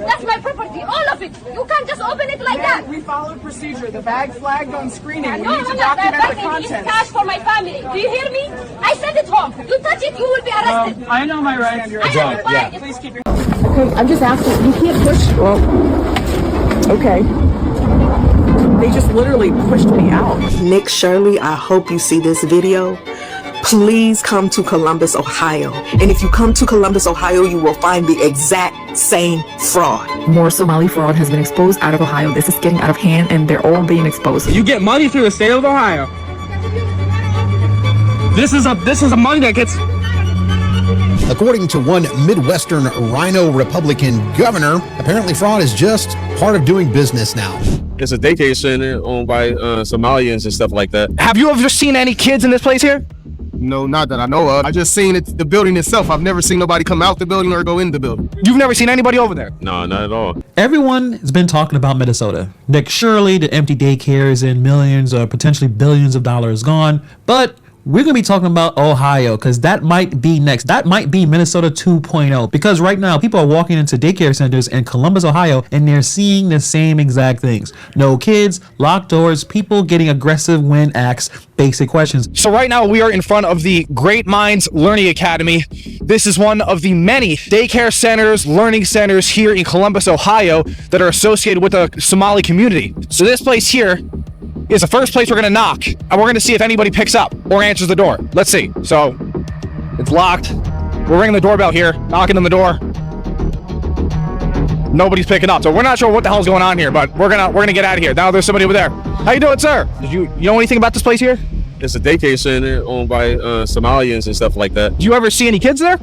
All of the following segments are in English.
That's my property, all of it. You can't just open it like that. We followed procedure. The bag flagged on screening. We No, need to the document the begging is contents. cash for my family. Do you hear me? I send it home. You touch it, you will be arrested. I know my rights. I know your rights. Please keep your... Okay, I'm just asking. You can't push. Well, okay. They just literally pushed me out. Nick Shirley, I hope you see this video. Please come to Columbus, Ohio. And if you come to Columbus, Ohio, you will find the exact same fraud. More Somali fraud has been exposed out of Ohio. This is getting out of hand and they're all being exposed. You get money through the state of Ohio. This is a money that gets... According to one Midwestern Rhino Republican governor, apparently fraud is just part of doing business now. It's a daycare center owned by Somalians and stuff like that. Have you ever seen any kids in this place here? No, not that I know of. I just seen it, the building itself. I've never seen nobody come out the building or go in the building. You've never seen anybody over there? No, not at all. Everyone has been talking about Minnesota. Nick Shirley, the empty daycares and millions or potentially billions of dollars gone. But we're going to be talking about Ohio because that might be next. That might be Minnesota 2.0 because right now people are walking into daycare centers in Columbus, Ohio, and they're seeing the same exact things. No kids, locked doors, people getting aggressive when asked basic questions. So right now we are in front of the Great Minds Learning Academy. This is one of the many daycare centers, learning centers here in Columbus, Ohio that are associated with the Somali community. So this place here is the first place we're gonna knock, and we're gonna see if anybody picks up or answers the door. Let's see. So it's locked. We're ringing the doorbell here, knocking on the door. Nobody's picking up, so we're not sure what the hell's going on here, but we're gonna get out of here. Now there's somebody over there. How you doing, sir? You know anything about this place here? It's a daycare center owned by Somalians and stuff like that. Do you ever see any kids there?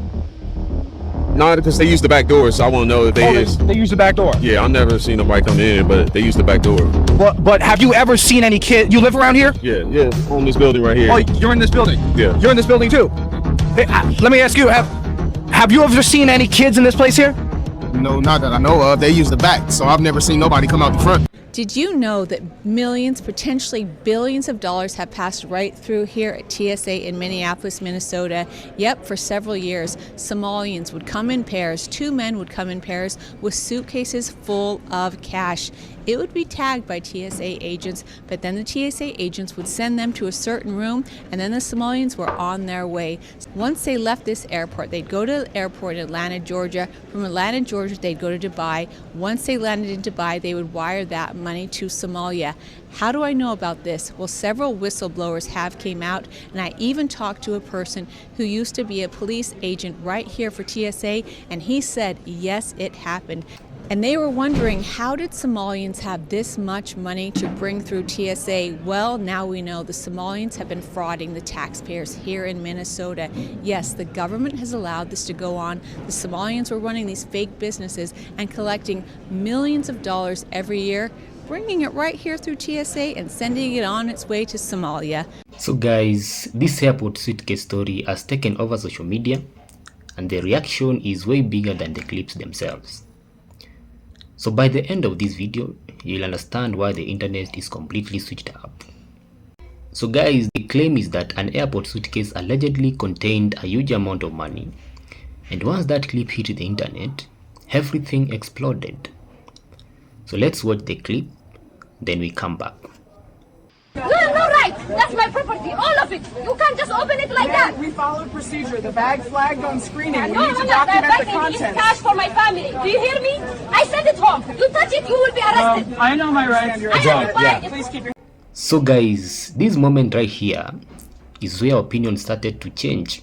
No, because they use the back door, so I won't know if they is. They use the back door. Yeah, I've never seen nobody come in, but they use the back door. But have you ever seen any kid? You live around here? Yeah, on this building right here. Oh, you're in this building? Yeah. You're in this building too? Hey, let me ask you, have you ever seen any kids in this place here? No, not that I know of. They use the back, so I've never seen nobody come out the front. Did you know that millions, potentially billions of dollars have passed right through here at TSA in Minneapolis, Minnesota? Yep, for several years, Somalians would come in pairs, two men would come in pairs with suitcases full of cash. It would be tagged by TSA agents, but then the TSA agents would send them to a certain room, and then the Somalians were on their way. Once they left this airport, they'd go to the airport in Atlanta, Georgia. From Atlanta, Georgia, they'd go to Dubai. Once they landed in Dubai, they would wire that money to Somalia. How do I know about this? Well, several whistleblowers have came out, and I even talked to a person who used to be a police agent right here for TSA, and he said, yes, it happened. And they were wondering, how did Somalians have this much money to bring through TSA? Well, now we know the Somalians have been frauding the taxpayers here in Minnesota. Yes, the government has allowed this to go on. The Somalians were running these fake businesses and collecting millions of dollars every year, bringing it right here through TSA and sending it on its way to Somalia. So guys, this airport suitcase story has taken over social media, and the reaction is way bigger than the clips themselves. So by the end of this video, you'll understand why the internet is completely switched up. So guys, the claim is that an airport suitcase allegedly contained a huge amount of money, and once that clip hit the internet, everything exploded. So let's watch the clip, then we come back. You have no right. That's my property, all of it. You can't just open it like that. We followed procedure. The bag flagged on screening. We No, need to the document the begging is contents. cash for my family. Do you hear me? I send it home. You touch it, you will be arrested. I know my rights. I know your rights. Please keep your... So guys, this moment right here is where opinion started to change.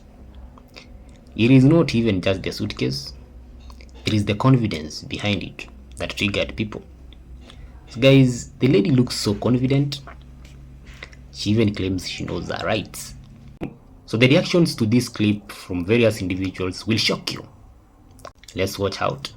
It is not even just the suitcase, it is the confidence behind it that triggered people. So guys, the lady looks so confident. She even claims she knows her rights. So the reactions to this clip from various individuals will shock you. Let's watch out.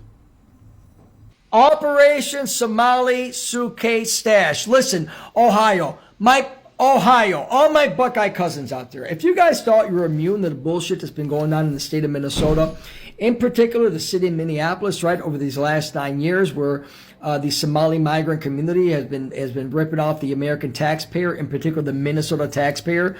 Operation Somali Suitcase Stash. Listen, Ohio, all my Buckeye cousins out there, if you guys thought you were immune to the bullshit that's been going on in the state of Minnesota, in particular the city of Minneapolis, right, over these last 9 years, where the Somali migrant community has been ripping off the American taxpayer, in particular the Minnesota taxpayer,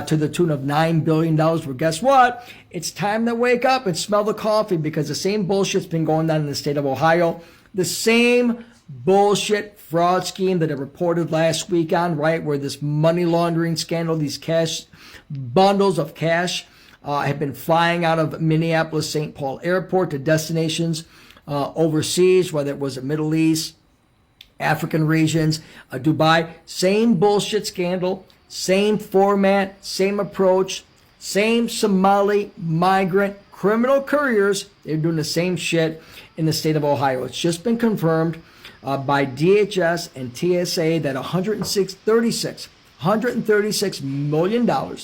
to the tune of $9 billion. Well, guess what? It's time to wake up and smell the coffee, because the same bullshit's been going on in the state of Ohio. The same bullshit fraud scheme that I reported last week on, right, where this money laundering scandal, these cash bundles of cash have been flying out of Minneapolis St. Paul Airport to destinations overseas, whether it was the Middle East, African regions, Dubai. Same bullshit scandal, same format, same approach, same Somali migrant criminal couriers. They're doing the same shit in the state of Ohio. It's just been confirmed by DHS and TSA that $136 million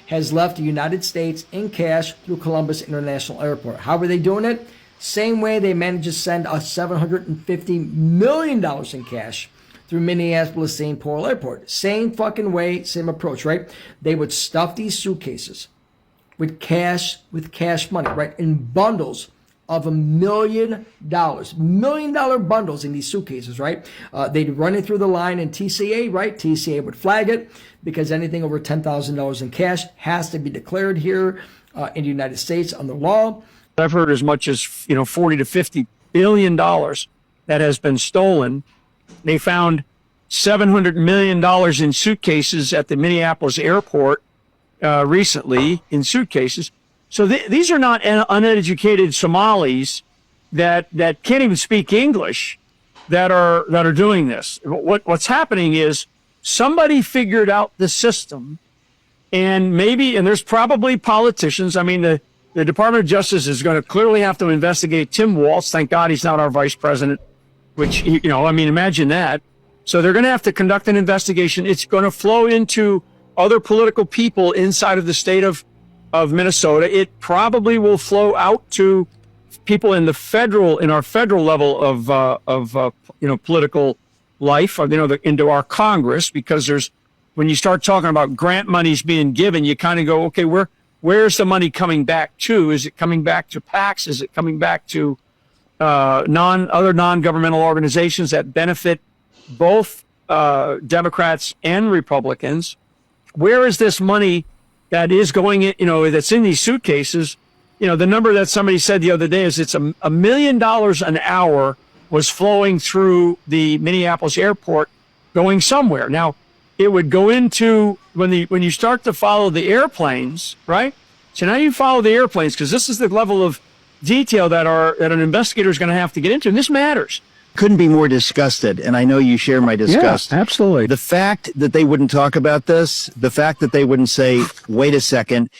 has left the United States in cash through Columbus International Airport. How are they doing it? Same way they managed to send us $750 million in cash through Minneapolis St. Paul Airport. Same fucking way, same approach, right? They would stuff these suitcases with cash money, right? In bundles of $1 million bundles in these suitcases, right? They'd run it through the line in TCA, right? TCA would flag it because anything over $10,000 in cash has to be declared here in the United States under law. I've heard as much as 40 to 50 billion dollars that has been stolen. They found $700 million in suitcases at the Minneapolis airport recently in suitcases. So these are not uneducated Somalis that can't even speak English that are doing this. What's happening is somebody figured out the system, and there's probably politicians. I mean, the Department of Justice is going to clearly have to investigate Tim Walz. Thank God he's not our vice president, which, imagine that. So they're going to have to conduct an investigation. It's going to flow into other political people inside of the state of Minnesota. It probably will flow out to people in our federal level of political life, into our Congress, because when you start talking about grant monies being given, you kind of go, okay, where's the money coming back to? Is it coming back to PACs? Is it coming back to other non-governmental organizations that benefit both Democrats and Republicans? Where is this money that is going in, that's in these suitcases? The number that somebody said the other day is it's $1 million an hour was flowing through the Minneapolis airport going somewhere. Now, it would go into when you start to follow the airplanes, right? So now you follow the airplanes, because this is the level of detail that an investigator is going to have to get into, and this matters. Couldn't be more disgusted, and I know you share my disgust. Yeah, absolutely. The fact that they wouldn't talk about this, the fact that they wouldn't say, wait a second,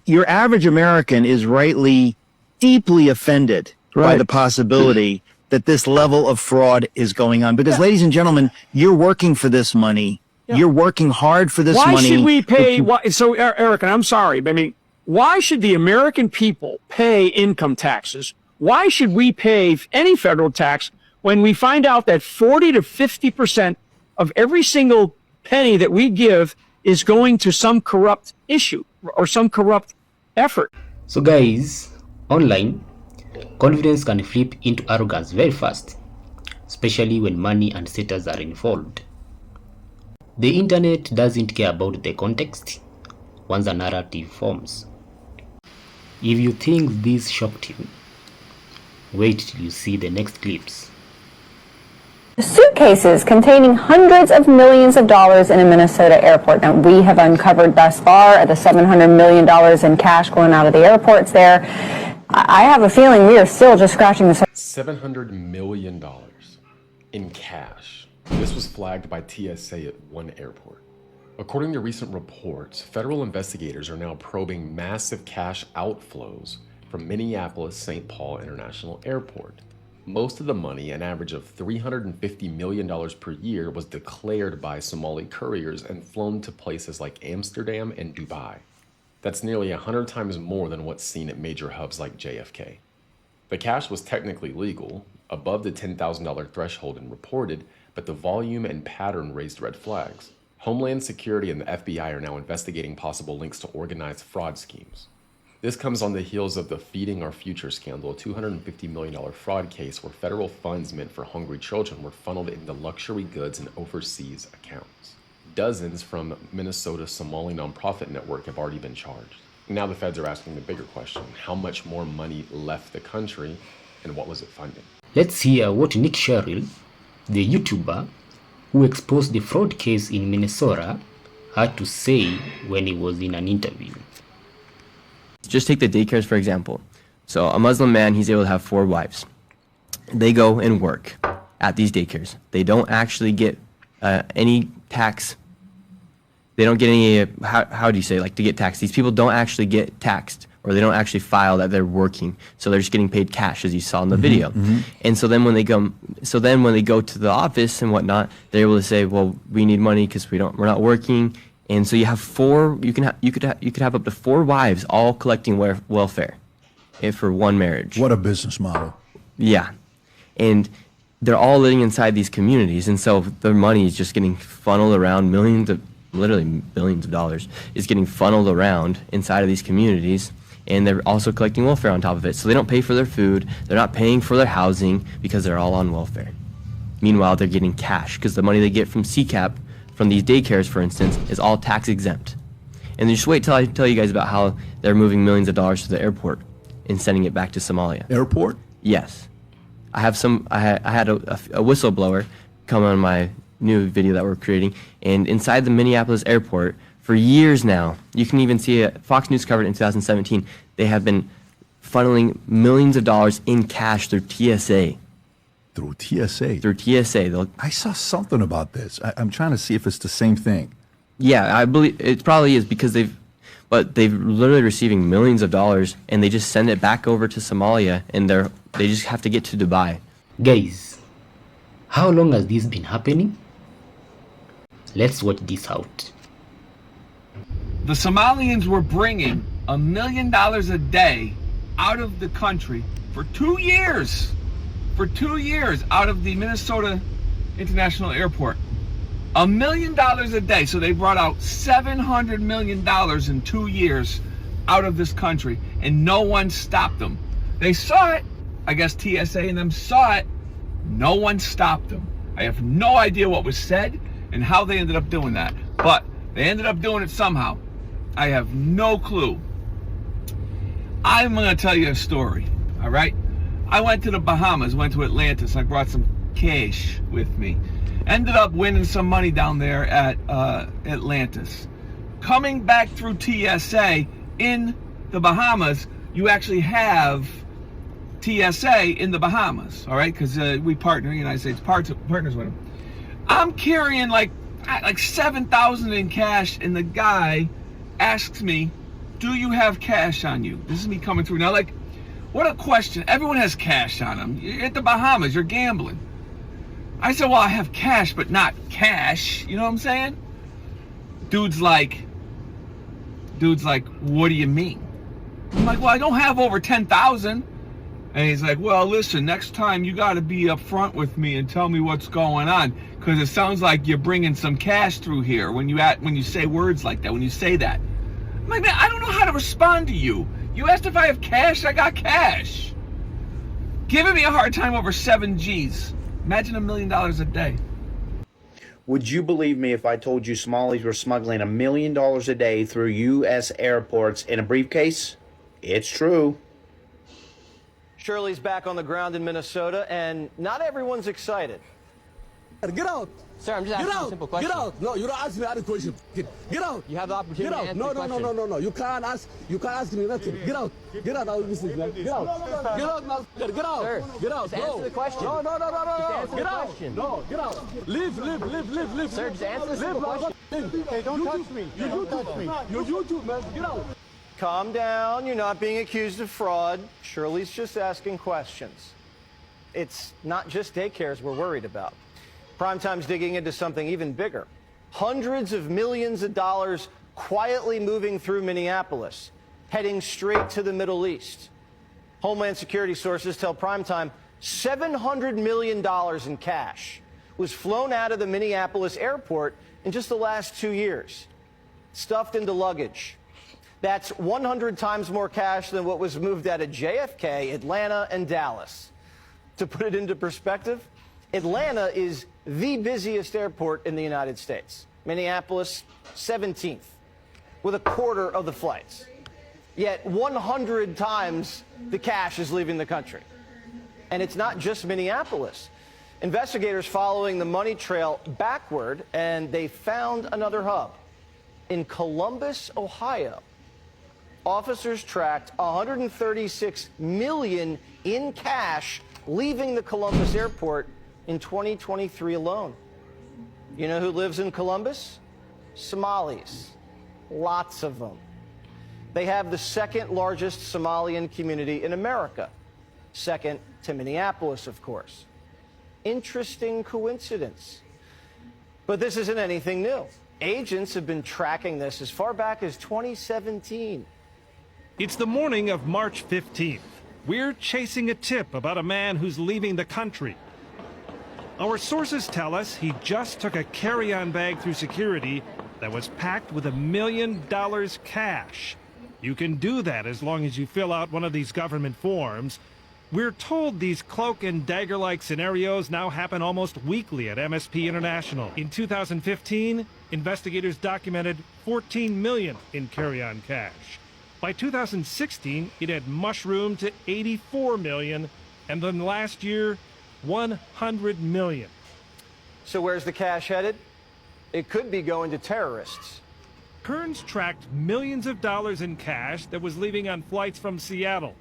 your average American is rightly, deeply offended by the possibility that this level of fraud is going on. Because, ladies and gentlemen, you're working for this money. Yeah. You're working hard for this money. Why should we pay? So, Eric, and I'm sorry, but why should the American people pay income taxes? Why should we pay any federal tax when we find out that 40 to 50% of every single penny that we give is going to some corrupt issue or some corrupt effort? So guys, online, confidence can flip into arrogance very fast, especially when money and status are involved. The internet doesn't care about the context once a narrative forms. If you think this shocked you, wait till you see the next clips. Suitcases containing hundreds of millions of dollars in a Minnesota airport. Now, we have uncovered thus far the $700 million in cash going out of the airports there. I have a feeling we are still just scratching the surface. $700 million in cash. This was flagged by TSA at one airport. According to recent reports, federal investigators are now probing massive cash outflows from Minneapolis St. Paul International Airport. Most of the money, an average of $350 million per year, was declared by Somali couriers and flown to places like Amsterdam and Dubai. That's nearly 100 times more than what's seen at major hubs like JFK. The cash was technically legal, above the $10,000 threshold and reported, but the volume and pattern raised red flags. Homeland Security and the FBI are now investigating possible links to organized fraud schemes. This comes on the heels of the Feeding Our Future scandal, a $250 million fraud case where federal funds meant for hungry children were funneled into luxury goods and overseas accounts. Dozens from Minnesota's Somali nonprofit network have already been charged. Now the feds are asking the bigger question: how much more money left the country, and what was it funding? Let's hear what Nick Sherrill, the YouTuber who exposed the fraud case in Minnesota, had to say when he was in an interview. Just take the daycares for example. So a Muslim man, he's able to have 4 wives. They go and work at these daycares. They don't actually get any tax. They don't get any, how do you say, like to get taxed? These people don't actually get taxed, or they don't actually file that they're working. So they're just getting paid cash, as you saw in the video. And so then when they go, to the office and whatnot, they're able to say, well, we need money because we're not working. And so you have 4, you could have up to 4 wives all collecting welfare for one marriage. What a business model. Yeah. And they're all living inside these communities, and so their money is just getting funneled around, literally billions of dollars is getting funneled around inside of these communities, and they're also collecting welfare on top of it. So they don't pay for their food, they're not paying for their housing because they're all on welfare. Meanwhile, they're getting cash because the money they get from CCAP, from these daycares, for instance, is all tax exempt. And just wait till I tell you guys about how they're moving millions of dollars to the airport and sending it back to Somalia. Airport? Yes. I had a whistleblower come on my new video that we're creating, and inside the Minneapolis airport for years now, you can even see it, Fox News covered it in 2017, they have been funneling millions of dollars in cash through TSA. Through TSA? Through TSA. I saw something about this. I'm trying to see if it's the same thing. Yeah, I believe it probably is, because they've literally receiving millions of dollars, and they just send it back over to Somalia, and they just have to get to Dubai. Guys, how long has this been happening? Let's watch this out. The Somalians were bringing $1 million a day out of the country for 2 years. For 2 years out of the Minnesota International Airport. $1 million a day. So they brought out $700 million in 2 years out of this country, and no one stopped them. They saw it. I guess TSA and them saw it. No one stopped them. I have no idea what was said and how they ended up doing that, but they ended up doing it somehow. I have no clue. I'm gonna tell you a story, all right? I went to the Bahamas, went to Atlantis. I brought some cash with me. Ended up winning some money down there at Atlantis. Coming back through TSA in the Bahamas, you actually have TSA in the Bahamas, all right? Because we partner, United States partners with them. I'm carrying like 7,000 in cash, and the guy asks me, "Do you have cash on you?" This is me coming through now. Like, what a question! Everyone has cash on them. You're at the Bahamas, you're gambling. I said, "Well, I have cash, but not cash." You know what I'm saying? Dude's like, "What do you mean?" I'm like, "Well, I don't have over 10,000. And he's like, "Well, listen, next time you got to be up front with me and tell me what's going on, because it sounds like you're bringing some cash through here when you say words like that, when you say that." I'm like, "Man, I don't know how to respond to you. You asked if I have cash, I got cash." Giving me a hard time over 7 G's. Imagine $1 million a day. Would you believe me if I told you Somalis were smuggling $1 million a day through U.S. airports in a briefcase? It's true. Shirley's back on the ground in Minnesota, and not everyone's excited. Get out! Sir, I'm just asking a simple question. Get out! No, you don't ask me any question. Get out! You have the opportunity to answer the question. No. You can't ask me nothing. Get out! Get out! I'll listen, man. Get out! Get out now! Get out! Sir, get out! just answer the question. No. Just answer Get the out! question. No, get out! Leave! Sir, just answer the simple question. Hey, don't touch me! You touch me! You're YouTube, man! Get out! Calm down. You're not being accused of fraud. Shirley's just asking questions. It's not just daycares we're worried about. Primetime's digging into something even bigger. Hundreds of millions of dollars quietly moving through Minneapolis, heading straight to the Middle East. Homeland Security sources tell Primetime $700 million in cash was flown out of the Minneapolis airport in just the last 2 years, stuffed into luggage. That's 100 times more cash than what was moved out of JFK, Atlanta, and Dallas. To put it into perspective, Atlanta is the busiest airport in the United States. Minneapolis, 17th, with a quarter of the flights. Yet 100 times the cash is leaving the country. And it's not just Minneapolis. Investigators following the money trail backward, and they found another hub. In Columbus, Ohio, officers tracked $136 million in cash leaving the Columbus airport in 2023 alone. You know who lives in Columbus? Somalis. Lots of them. They have the second largest Somalian community in America, second to Minneapolis, of course. Interesting coincidence. But this isn't anything new. Agents have been tracking this as far back as 2017. It's the morning of March 15th. We're chasing a tip about a man who's leaving the country. Our sources tell us he just took a carry-on bag through security that was packed with $1 million cash. You can do that as long as you fill out one of these government forms. We're told these cloak and dagger-like scenarios now happen almost weekly at MSP International. In 2015, investigators documented $14 million in carry-on cash. By 2016, it had mushroomed to $84 million, and then last year, $100 million. So where's the cash headed? It could be going to terrorists. Kearns tracked millions of dollars in cash that was leaving on flights from Seattle.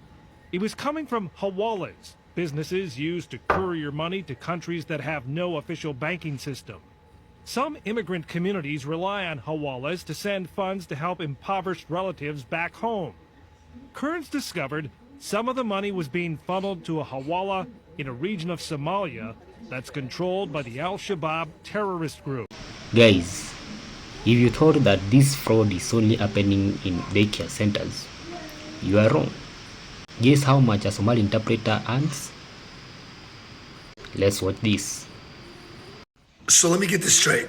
It was coming from hawalas, businesses used to courier money to countries that have no official banking system. Some immigrant communities rely on hawalas to send funds to help impoverished relatives back home. Kearns discovered some of the money was being funneled to a hawala in a region of Somalia that's controlled by the Al-Shabaab terrorist group. Guys, if you thought that this fraud is only happening in daycare centers, you are wrong. Guess how much a Somali interpreter earns? Let's watch this. So let me get this straight.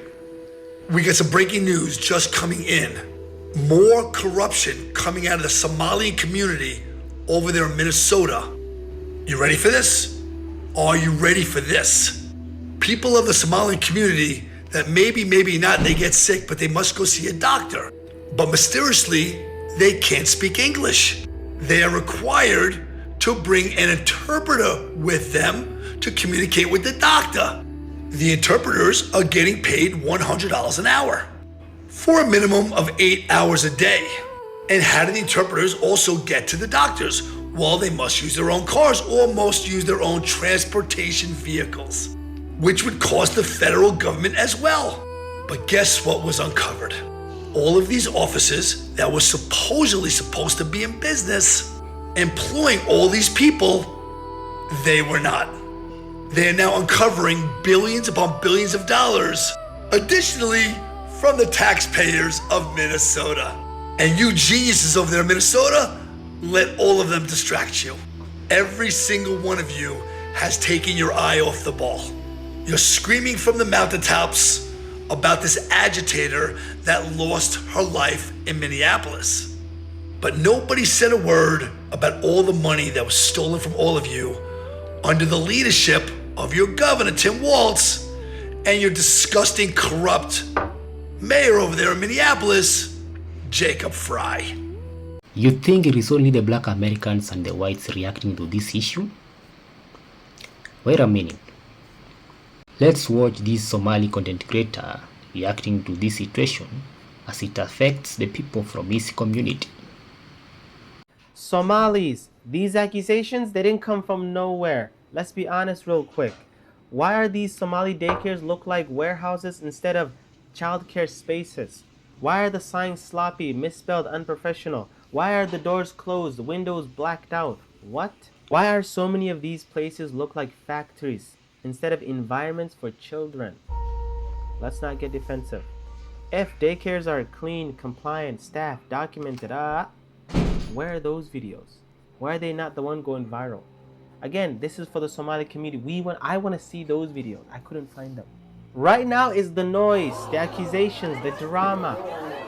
We got some breaking news just coming in. More corruption coming out of the Somali community over there in Minnesota. You ready for this? Are you ready for this? People of the Somali community that maybe not, they get sick, but they must go see a doctor. But mysteriously, they can't speak English. They are required to bring an interpreter with them to communicate with the doctor. The interpreters are getting paid $100 an hour for a minimum of 8 hours a day. And how do the interpreters also get to the doctors? Well, they must use their own cars or must use their own transportation vehicles, which would cost the federal government as well. But guess what was uncovered? All of these offices that were supposedly supposed to be in business, employing all these people, they were not. They are now uncovering billions upon billions of dollars, additionally, from the taxpayers of Minnesota. And you geniuses over there in Minnesota, let all of them distract you. Every single one of you has taken your eye off the ball. You're screaming from the mountaintops about this agitator that lost her life in Minneapolis. But nobody said a word about all the money that was stolen from all of you under the leadership of your governor, Tim Walz, and your disgusting, corrupt mayor over there in Minneapolis, Jacob Fry. You think it is only the black Americans and the whites reacting to this issue? Wait a minute. Let's watch this Somali content creator reacting to this situation as it affects the people from his community. Somalis, these accusations, they didn't come from nowhere. Let's be honest real quick. Why are these Somali daycares look like warehouses instead of childcare spaces? Why are the signs sloppy, misspelled, unprofessional? Why are the doors closed, the windows blacked out? What? Why are so many of these places look like factories instead of environments for children? Let's not get defensive. If daycares are clean, compliant, staffed, documented, where are those videos? Why are they not the one going viral? Again, this is for the Somali community. I want to see those videos. I couldn't find them. Right now is the noise, the accusations, the drama.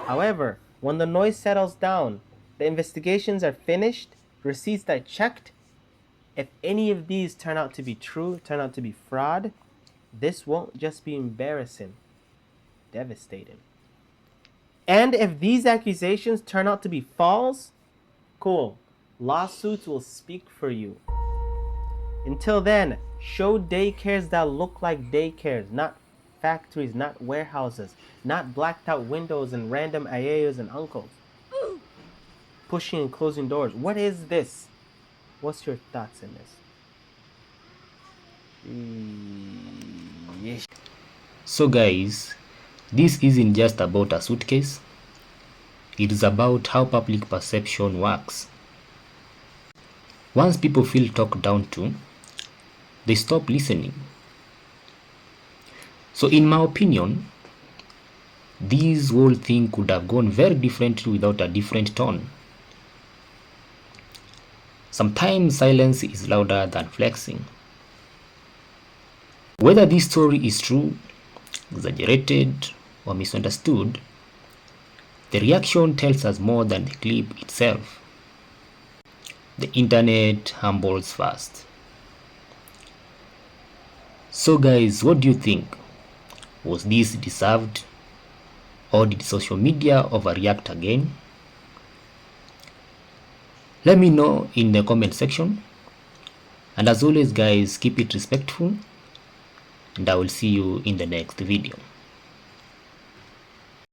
However, when the noise settles down, the investigations are finished, receipts are checked. If any of these turn out to be true, turn out to be fraud, this won't just be embarrassing, devastating. And if these accusations turn out to be false, cool. Lawsuits will speak for you. Until then, show daycares that look like daycares, not factories, not warehouses, not blacked out windows and random ayayos and uncles pushing and closing doors. What is this? What's your thoughts in this? So guys, this isn't just about a suitcase. It is about how public perception works. Once people feel talked down to, they stop listening. So in my opinion, this whole thing could have gone very differently without a different tone. Sometimes silence is louder than flexing. Whether this story is true, exaggerated, or misunderstood, the reaction tells us more than the clip itself. The internet humbles fast. So guys, what do you think? Was this deserved? Or did social media overreact again? Let me know in the comment section. And as always guys, keep it respectful. And I will see you in the next video.